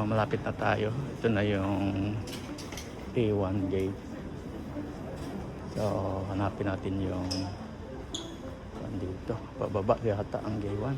malapit na tayo. Ito na yung A1 gate. So hanapin natin yung dito. Pababa yata ang A1.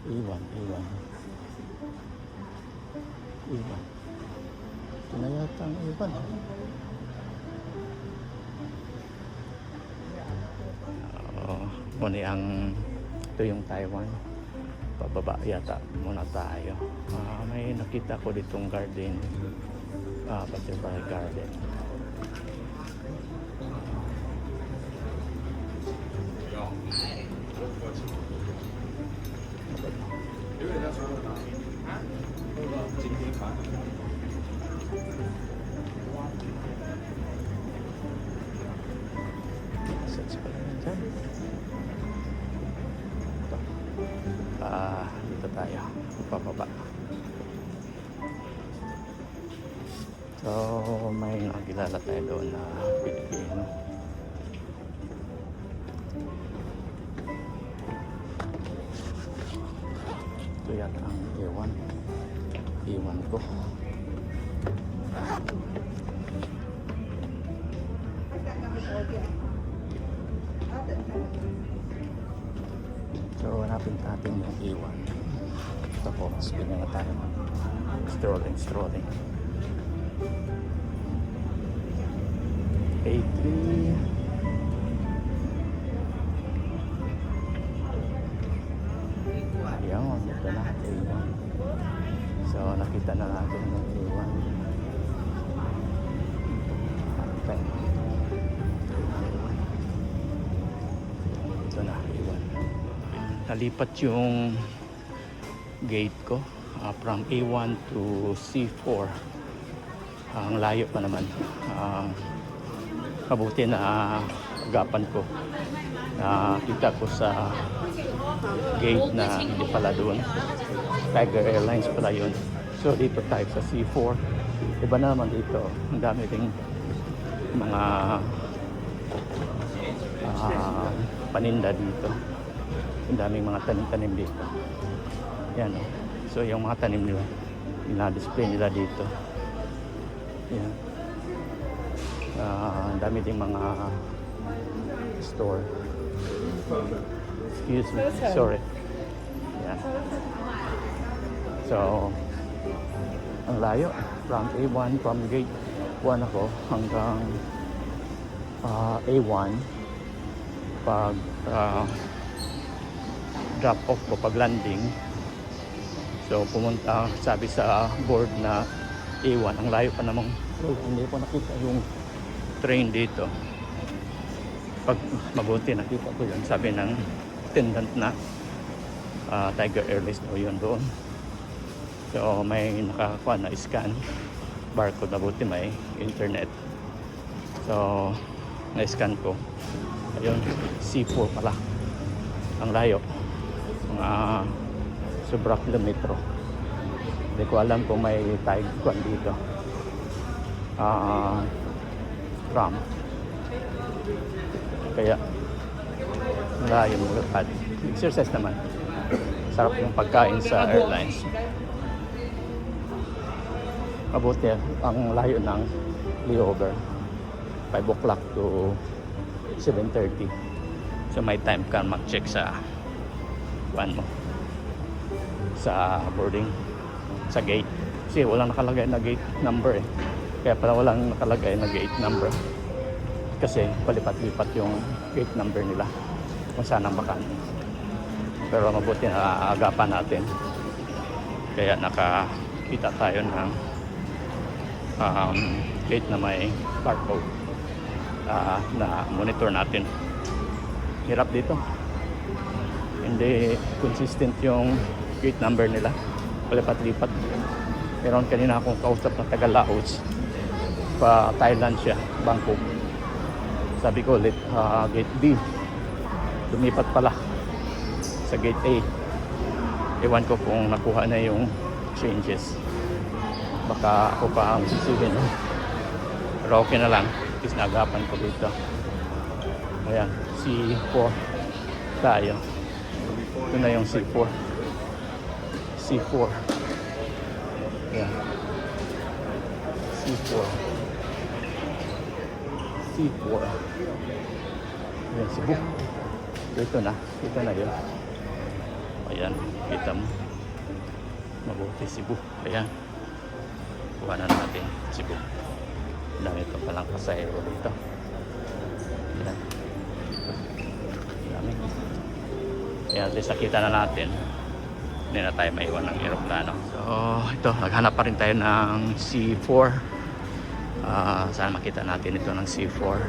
A1. Ito na yata ang A1. Muna ito yung Taiwan. Pababa yata muna tayo. May nakita ko ditong garden. Butterfly garden. Dito tayo pababa. So may nakilala tayo doon na Pilipino. Ito yata ang A1 ko. So hanapin natin yung A1. Tapos ganyan na tayo strolling. A3. Ayan, ito na A1. So nakita na natin yung A1. Okay. Ito na A1. Nalipat yung gate ko from A1 to C4. Ang layo pa naman. Mabuti na agapan ko. Nakita ko sa gate na hindi pala doon. Tiger Airlines pala yun. So dito tayo sa C4. Iba na naman dito. Ang dami ding mga paninda dito. Ang daming mga tanim-tanim dito. Yan o. So yung mga tanim nila, ina-display nila dito. Yan. Ang dami ding mga store. Excuse me. Sorry. Yan. So ang layo. From A1, from gate 1 ako hanggang A1 pag drop off ko pag landing. So pumunta, sabi sa board na A1, ang layo pa namang hindi ko nakita yung train dito. Pag mabuti nakita ko yun, sabi ng attendant na Tiger Airlines daw yun doon. So may nakakuha na scan barcode, mabuti may internet. So na-scan ko, ayun, C4 pala ang layo, mga sobra kilometro. Hindi ko alam kung may Taiwan dito. From kaya malayo maglakad. Exercise naman. Sarap yung pagkain sa airlines. Mabuti ang layo ng layover 5 o'clock to 7:30. So may time ka mag-check sa mo sa boarding, sa gate. Kasi walang nakalagay na gate number eh. Kaya pala walang nakalagay na gate number. Kasi palipat-lipat yung gate number nila kung saan ang bakan. Pero mabuti na agapan natin. Kaya nakakita tayo ng gate na may barcode na monitor natin. Hirap dito. Hindi consistent yung gate number nila. Palipat-lipat. Meron kanina akong kausap na taga Laos. Pa Thailand siya, Bangkok. Sabi ko, gate B. Lumipat pala sa gate A. Ewan ko kung nakuha na yung changes. Baka ako pa ang sisipin. Pero okay na lang. At least nagapan ko dito. Ayan, C4 tayo. Ito na yung C4. Ayan. C4. C4. Ayan, Cebu. Ito na. Ito na yun. Ayan. Kita mo. Mabuti Cebu. Ayan. Kuha na natin Cebu. Dami pa palang pasahero dito. Ayan. Dami. Ayan, at least nakita na natin. Hindi na tayo maiwan ng aeroplano. So, ito. Naghanap pa rin tayo ng C4. Sana makita natin ito ng C4.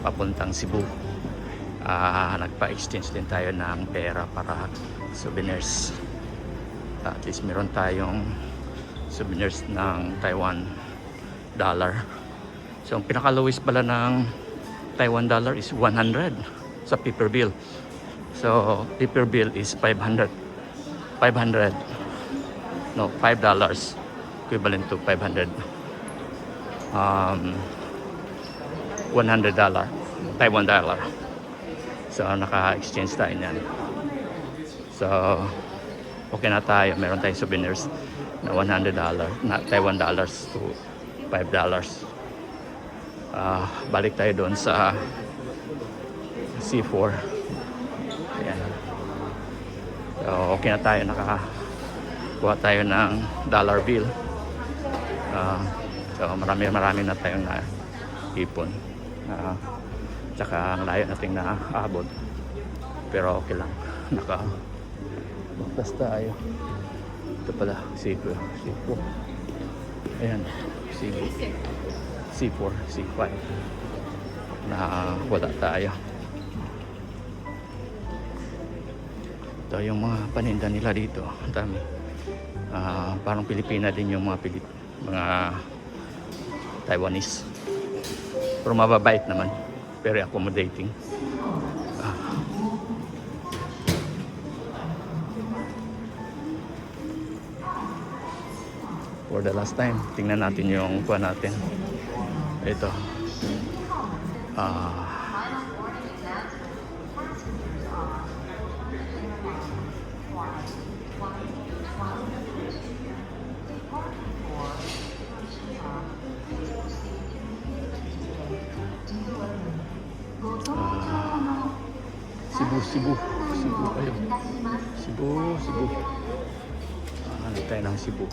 Papuntang Cebu. Nagpa-exchange din tayo ng pera para souvenirs. At least meron tayong souvenirs ng Taiwan dollar. So ang pinaka-lowest pala ng Taiwan dollar is 100 sa paper bill. So paper bill is 500. No, $5 equivalent to 500. $100 Taiwan dollar. So naka-exchange tayo niyan. So okay na tayo. Meron tayong souvenirs na $100 na Taiwan dollars to $5. Balik tayo doon sa C4. Ayan. So okay na tayo. Nakakuha tayo ng dollar bill. So marami na tayong naipon. Tsaka ang layo nating naabot. Pero okay lang. Basta tayo. Ito pala, C4. Ayan, C4, C5. Na wala tayo. Ito yung mga paninda nila dito. Ang dami. Parang Pilipina din yung mga Taiwanese. Pero mababait naman. Very accommodating. For the last time, tingnan natin yung kuha natin. Ito. Cebu. Ayun. Cebu. Hanap tayo ng Cebu.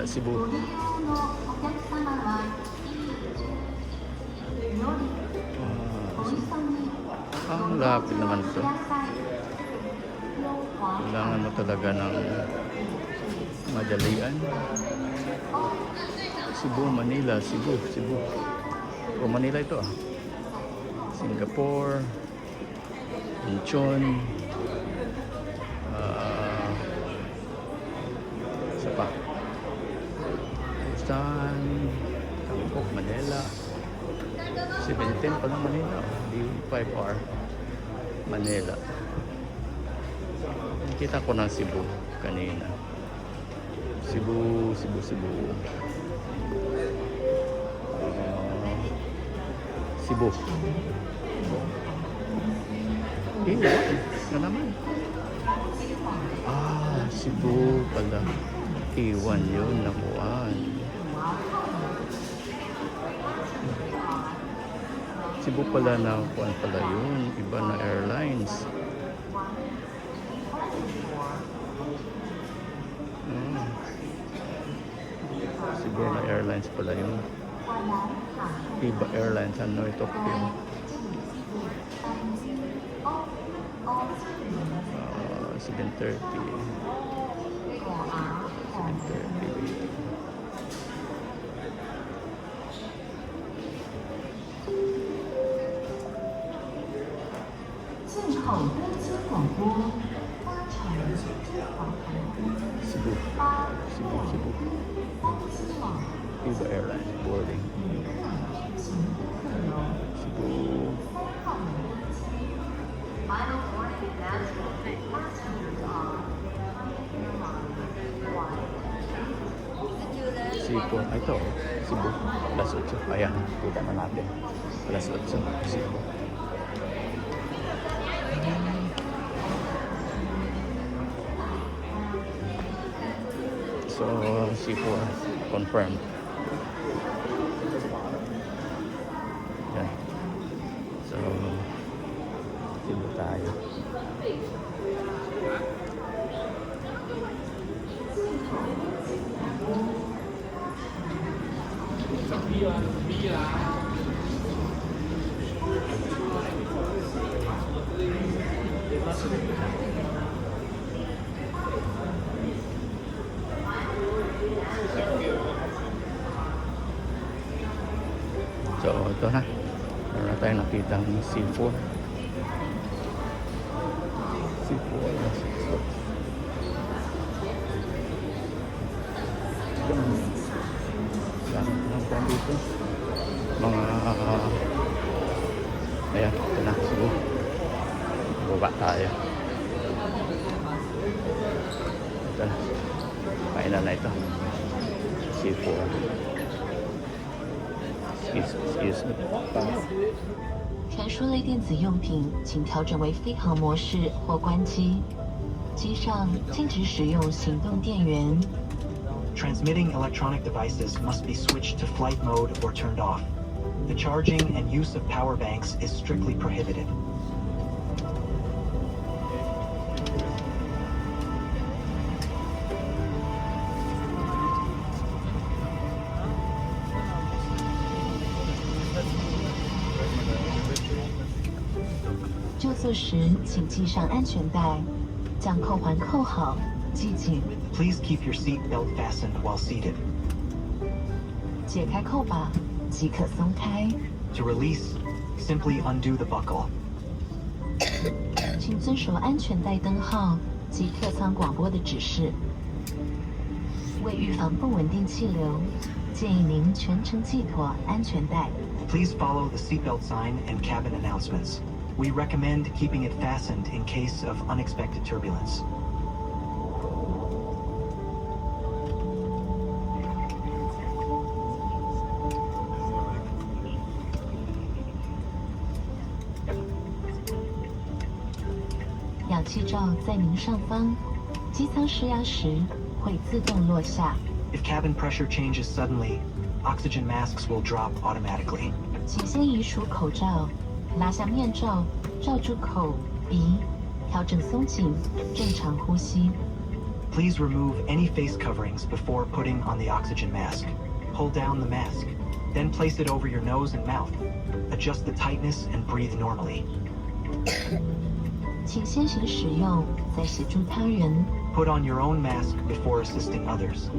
Cebu. Ang lapit naman ito. Kailangan mo talaga ng madalian. Cebu, Manila. Cebu. O Manila ito Singapore, Incheon, isa pa, Busan, Bangkok, Manila, 7:10 pa lang Manila, di 5 hour Manila. Nakita ko ng Cebu kanina. Cebu. Cebu. Na naman. Cebu pala. Iwan yun. Nakuhaan. Cebu pala nakuhaan pala yun. Iba na airlines. Cebu na airlines pala yun. Iba Airlines, ano ito? 7:30. 进口登机广播，搭乘华航Cebu. Iba Airlines boarding. Cebu. Final warning announcement. Passengers are Cebu. Ito. Cebu. Alas 8. Ayan. Kita na natin. Alas 8. Cebu. So, C4 confirm. Yan. So, silo tayo. So, ito na. Meron na tayo nakita ng C4. C4. Dami lang po dito. Mga ayan, ito na. Sige. Baba tayo. Ito na. Kainan na ito. C4. Excuse me. 传输类电子用品，请调整为飞行模式或关机。机上禁止使用行动电源。 Transmitting electronic devices must be switched to flight mode or turned off. The charging and use of power banks is strictly prohibited. 就座时，请系上安全带，将扣环扣好，系紧。 Please keep your seat belt fastened while seated. 解开扣把，即可松开。 To release, simply undo the buckle. 请遵守安全带灯号及客舱广播的指示。为预防不稳定气流，建议您全程系妥安全带。 Please follow the seatbelt sign and cabin announcements. We recommend keeping it fastened in case of unexpected turbulence. 氧气罩在您上方，机舱失压时会自动落下。 If cabin pressure changes suddenly, oxygen masks will drop automatically. 请先移除口罩，拉下面罩，罩住口、鼻，调整松紧，正常呼吸。 Please remove any face coverings before putting on the oxygen mask. Hold down the mask, then place it over your nose and mouth. Adjust the tightness and breathe normally. 请先行使用，再协助他人。 Put on your own mask before assisting others.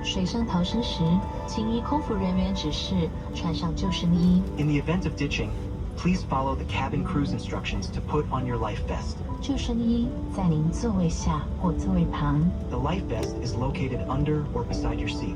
水上逃生时，请依空服人员指示穿上救生衣。 In the event of ditching, please follow the cabin crew's instructions to put on your life vest. 救生衣在您座位下或座位旁。 The life vest is located under or beside your seat.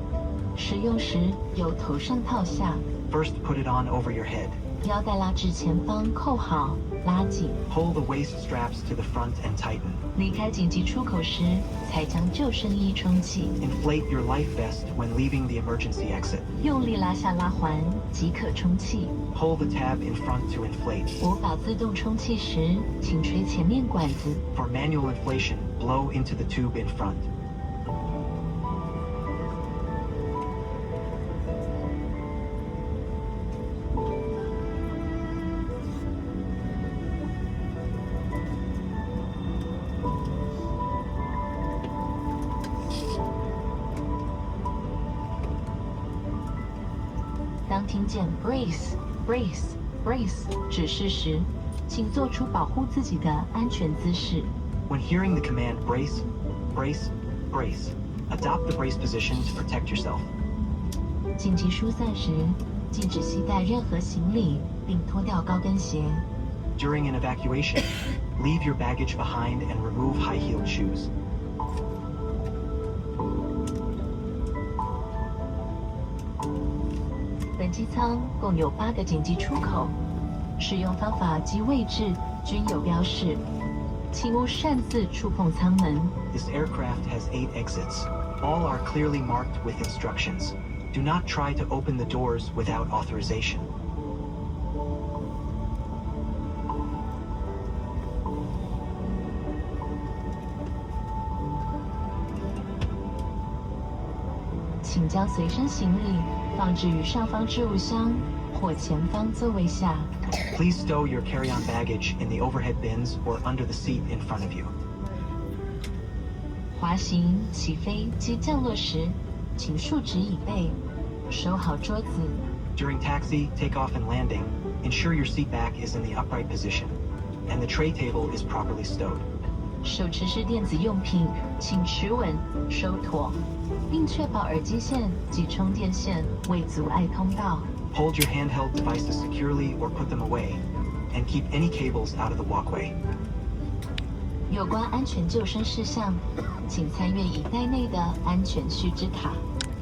使用时由头上套下， First, put it on over your head. 腰带拉至前方扣好，拉紧。 Pull the waist straps to the front and tighten. 离开紧急出口时，才将救生衣充气。 Inflate your life vest when leaving the emergency exit. 用力拉下拉环，即可充气。 Pull the tab in front to inflate. 无法自动充气时，请吹前面管子。 For manual inflation, blow into the tube in front. 当听见 brace brace brace 指示时，请做出保护自己的安全姿势。 When hearing the command brace, brace, brace, adopt the brace position to protect yourself. 紧急疏散时，禁止携带任何行李，并脱掉高跟鞋。 During an evacuation, leave your baggage behind and remove high-heeled shoes. 本机舱共有8个紧急出口，使用方法及位置均有标示，请勿擅自触碰舱门。 This aircraft has 8 exits. All are clearly marked with instructions. Do not try to open the doors without authorization.请将随身行李放置于上方置物箱或前方座位下。 Please stow your carry-on baggage in the overhead bins or under the seat in front of you. 滑行、起飞及降落时，请竖直椅背，收好桌子。 During taxi, takeoff, and landing, ensure your seat back is in the upright position, and the tray table is properly stowed. 手持式电子用品，请持稳、收妥，并确保耳机线及充电线未阻碍通道。 Hold your handheld devices securely or put them away, and keep any cables out of the walkway. 有关安全救生事项，请参阅椅袋内的安全须知卡。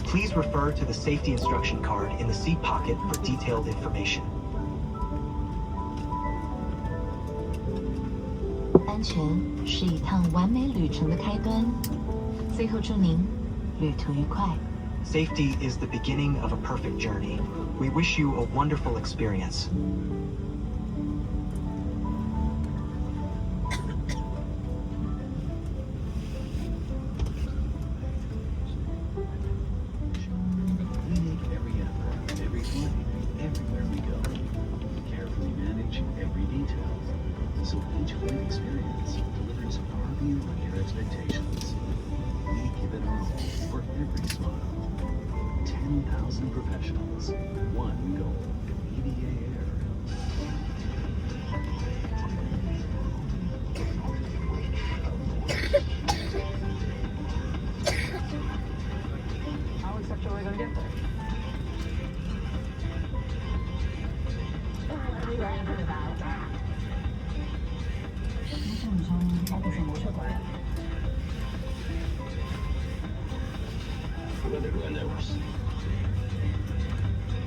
Please refer to the safety instruction card in the seat pocket for detailed information. 安全是一趟完美旅程的开端。最后祝您旅途愉快。 Safety is the beginning of a perfect journey. We wish you a wonderful experience. We make every effort, every flight, everywhere we go. Carefully manage every detail. So each flight experience delivers far beyond your expectations. We give it our all for every smile. 10,000 professionals, one goal. EVA Air.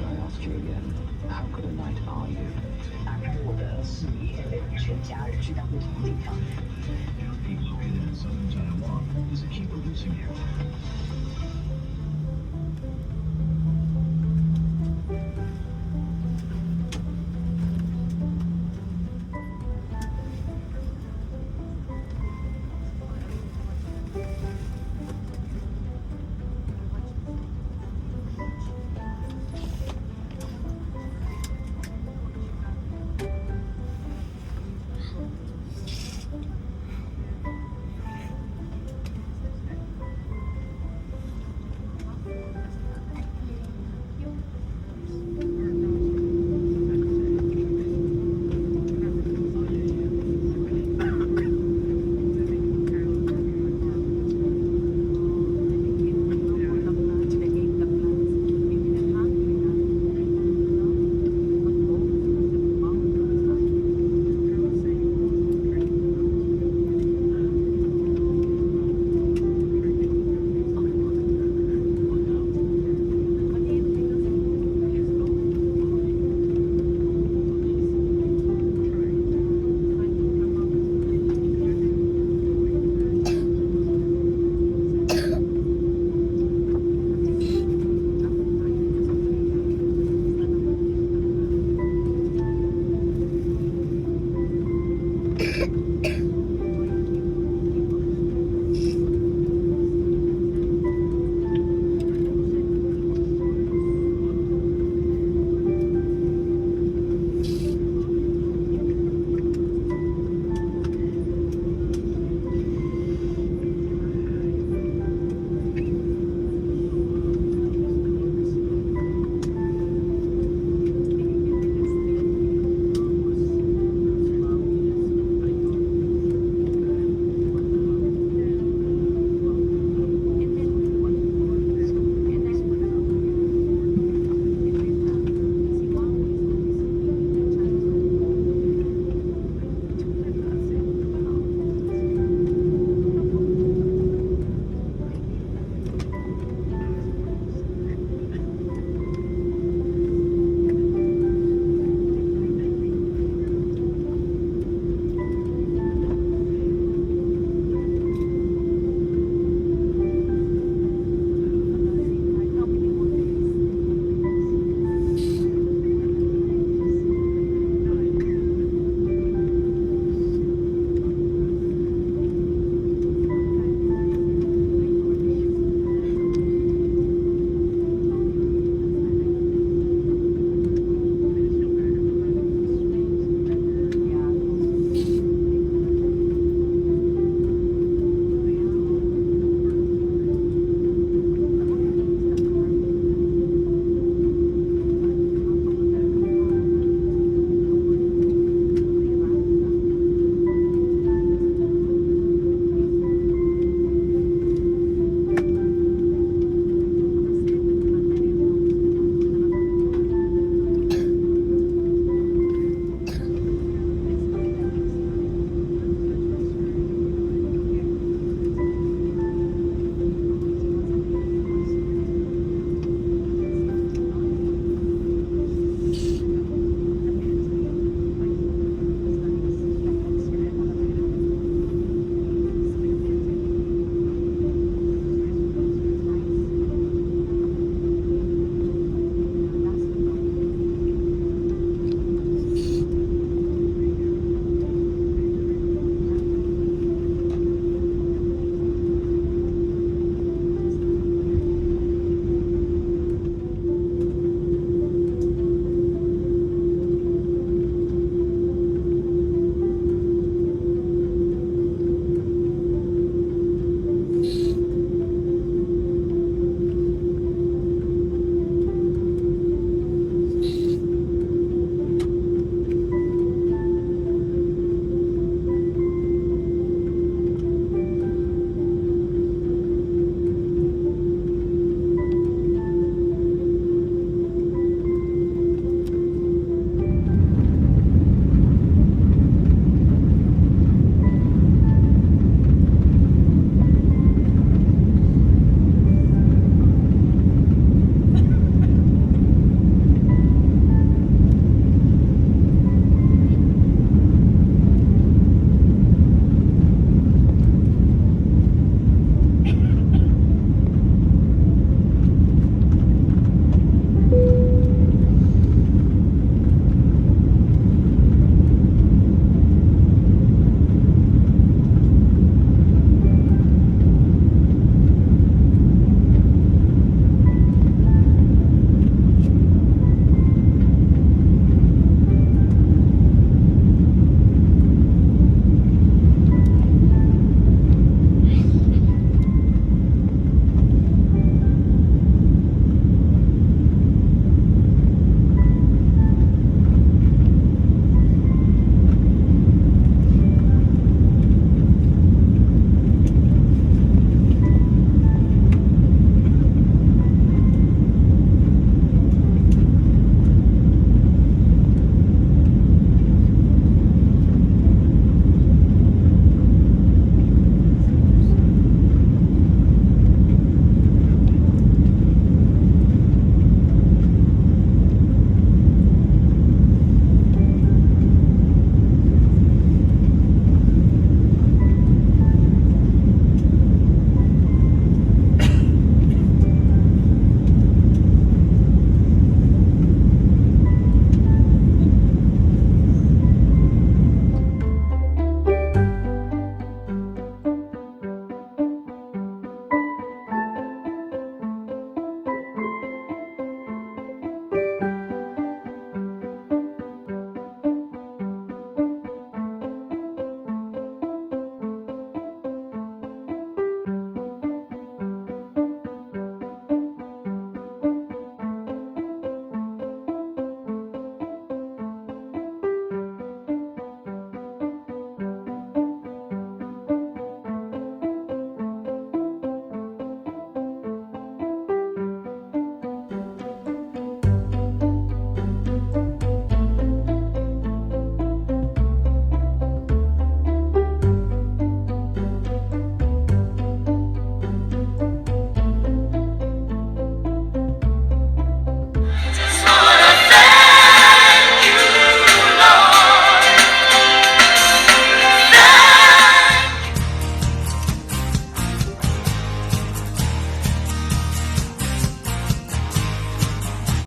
I ask you again, how good a knight are you? 打开我的视野，被全家人去到不同的地方。 Being located in southern Taiwan is a key producing area.